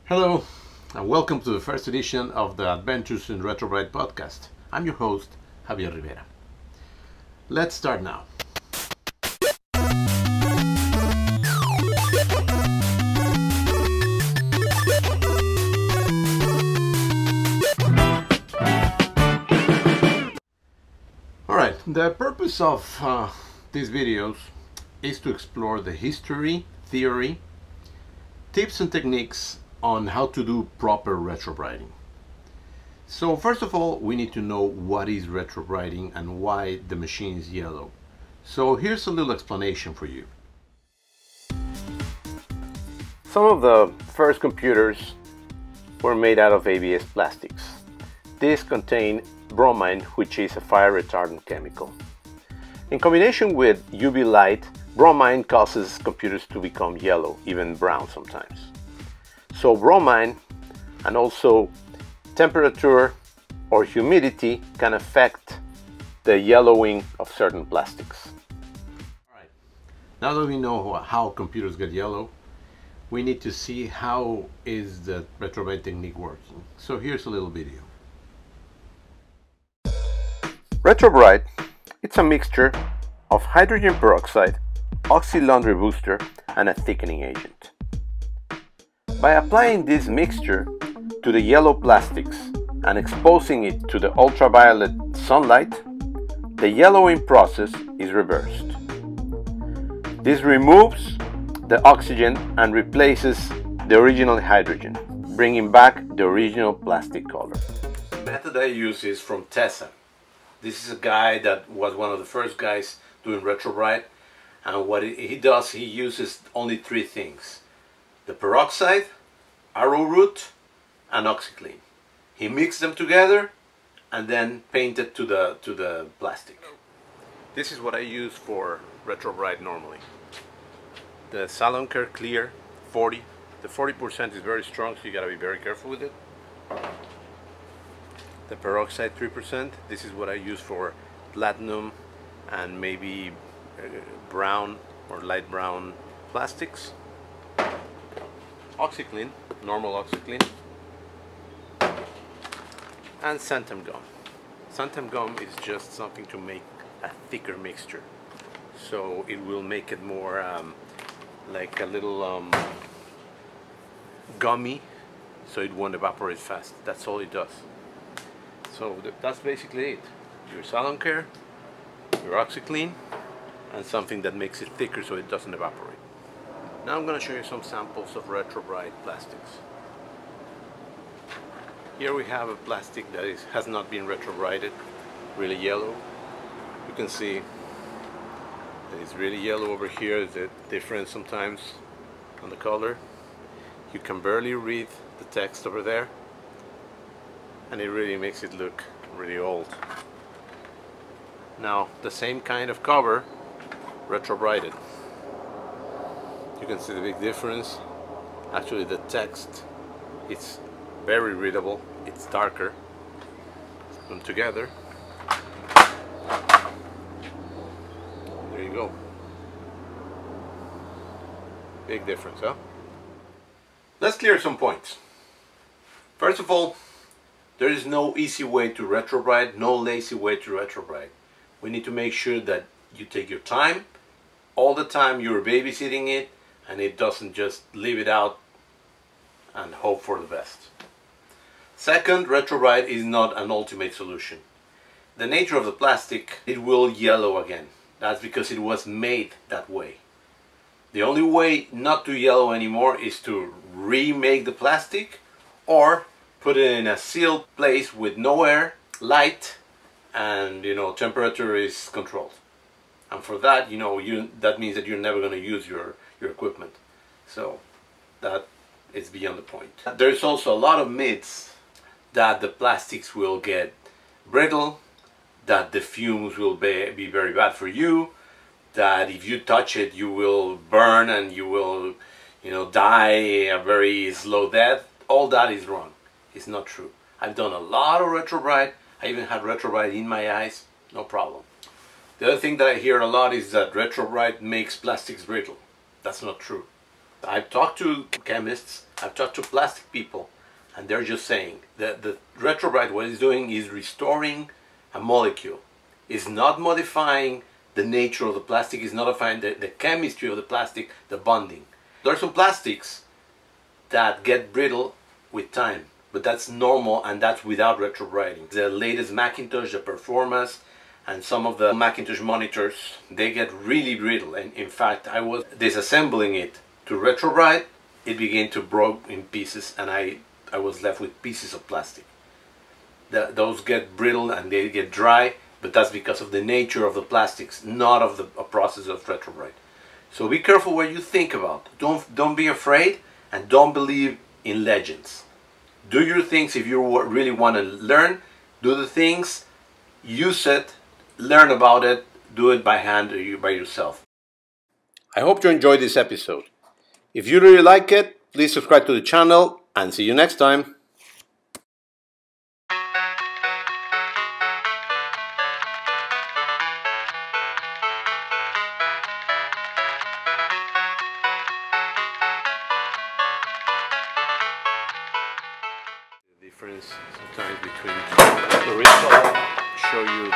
Hello, and welcome to the first edition of the Adventures in Retrobright podcast. I'm your host, Javier Rivera. Let's start now. Alright, the purpose of these videos is to explore the history, theory, tips and techniques on how to do proper retrobrighting. So first of all, we need to know what is retrobrighting and why the machine is yellow. So here's a little explanation for you. Some of the first computers were made out of ABS plastics. These contain bromine, which is a fire retardant chemical. In combination with UV light, bromine causes computers to become yellow, even brown sometimes. So bromine and also temperature or humidity can affect the yellowing of certain plastics. Alright, now that we know how computers get yellow, we need to see how is the retrobright technique working. So here's a little video. Retrobright, it's a mixture of hydrogen peroxide, oxy laundry booster, and a thickening agent. By applying this mixture to the yellow plastics and exposing it to the ultraviolet sunlight, the yellowing process is reversed. This removes the oxygen and replaces the original hydrogen, bringing back the original plastic color. The method I use is from Tessa. This is a guy that was one of the first guys doing Retrobright, and what he does, he uses only three things: the peroxide, arrowroot, and OxyClean. He mixed them together and then painted to the plastic. This is what I use for Retrobright normally. The Salon Care Clear 40. The 40% is very strong, so you gotta be very careful with it. The peroxide 3%. This is what I use for platinum and maybe brown or light brown plastics. OxyClean, normal OxyClean, and xanthan gum. Xanthan gum is just something to make a thicker mixture, so it will make it more like a little gummy, so it won't evaporate fast. That's all it does. So that's basically it. Your Salon Care, your OxyClean, and something that makes it thicker so it doesn't evaporate. Now I'm going to show you some samples of Retrobright plastics. Here we have a plastic that has not been retrobrighted, really yellow. You can see that it's really yellow over here. There's a difference sometimes on the color. You can barely read the text over there, and it really makes it look really old. Now the same kind of cover, retrobrighted. You can see the big difference. Actually the text, it's very readable, it's darker. Put them together. There you go. Big difference, huh? Let's clear some points. First of all, there is no easy way to retrobright, no lazy way to retrobright. We need to make sure that you take your time. All the time you're babysitting it, and it doesn't just leave it out and hope for the best. Second, Retrobright is not an ultimate solution. The nature of the plastic, it will yellow again. That's because it was made that way. The only way not to yellow anymore is to remake the plastic or put it in a sealed place with no air, light, and temperature is controlled. And for that, that means that you're never going to use your equipment. So that is beyond the point. There's also a lot of myths that the plastics will get brittle, that the fumes will be very bad for you, that if you touch it you will burn and you will die a very slow death. All that is wrong. It's not true. I've done a lot of Retrobright. I even had Retrobright in my eyes, no problem. The other thing that I hear a lot is that Retrobright makes plastics brittle. That's not true. I've talked to chemists, I've talked to plastic people, and they're just saying that the Retrobright, what it's doing is restoring a molecule. It's not modifying the nature of the plastic, it's not modifying the chemistry of the plastic, the bonding. There are some plastics that get brittle with time, but that's normal, and that's without retrobrighting. The latest Macintosh, the Performance, and some of the Macintosh monitors, they get really brittle. And in fact, I was disassembling it to Retrobright, it began to break in pieces, and I was left with pieces of plastic. Those get brittle and they get dry, but that's because of the nature of the plastics, not of the process of Retrobright. So be careful what you think about. Don't be afraid, and don't believe in legends. Do your things. If you really want to learn, do the things, use it, learn about it, do it by hand or by yourself. I hope you enjoyed this episode. If you really like it, please subscribe to the channel, and see you next time. The difference sometimes between the original show you